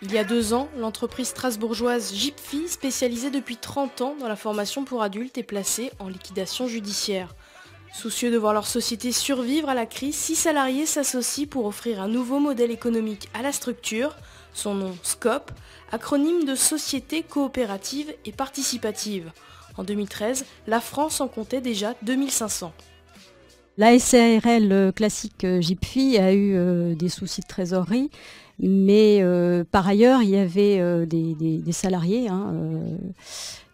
Il y a 2 ans, l'entreprise strasbourgeoise Gipfi, spécialisée depuis 30 ans dans la formation pour adultes, est placée en liquidation judiciaire. Soucieux de voir leur société survivre à la crise, 6 salariés s'associent pour offrir un nouveau modèle économique à la structure, son nom SCOP, acronyme de Société coopérative et participative. En 2013, la France en comptait déjà 2500. La SARL classique Gipfi a eu des soucis de trésorerie, mais par ailleurs, il y avait des salariés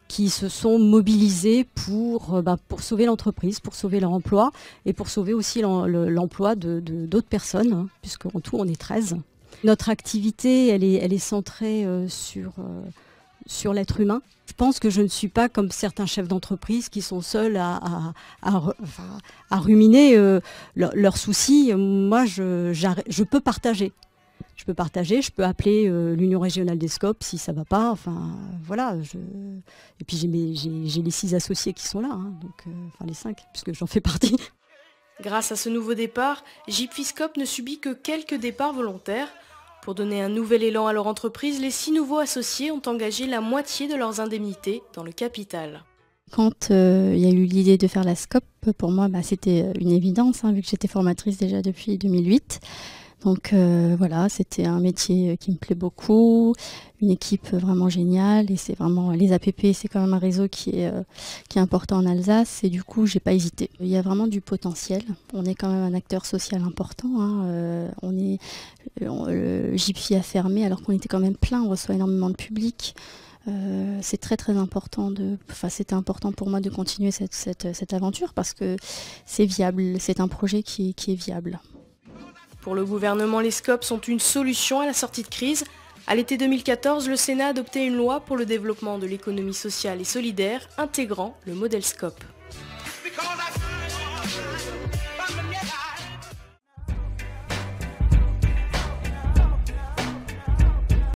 qui se sont mobilisés pour sauver l'entreprise, pour sauver leur emploi et pour sauver aussi l'emploi d'autres personnes, puisqu'en tout, on est 13. Notre activité, elle est centrée sur l'être humain. Je pense que je ne suis pas comme certains chefs d'entreprise qui sont seuls à ruminer leurs soucis. Moi, je peux partager. Je peux partager, je peux appeler l'Union régionale des SCOP si ça ne va pas. Enfin, voilà. Et puis j'ai les 6 associés qui sont là, enfin les 5, puisque j'en fais partie. Grâce à ce nouveau départ, Gipfi SCOP ne subit que quelques départs volontaires. Pour donner un nouvel élan à leur entreprise, les 6 nouveaux associés ont engagé la moitié de leurs indemnités dans le capital. Quand il y a eu l'idée de faire la SCOP, pour moi, c'était une évidence, vu que j'étais formatrice déjà depuis 2008. Donc voilà, c'était un métier qui me plaît beaucoup, une équipe vraiment géniale, et c'est vraiment les APP, c'est quand même un réseau qui est important en Alsace, et du coup j'ai pas hésité. Il y a vraiment du potentiel, on est quand même un acteur social important, Gipfi a fermé alors qu'on était quand même plein, on reçoit énormément de public. C'est très très important, c'était important pour moi de continuer cette aventure parce que c'est viable, c'est un projet qui est viable. Pour le gouvernement, les SCOP sont une solution à la sortie de crise. À l'été 2014, le Sénat a adopté une loi pour le développement de l'économie sociale et solidaire, intégrant le modèle SCOP.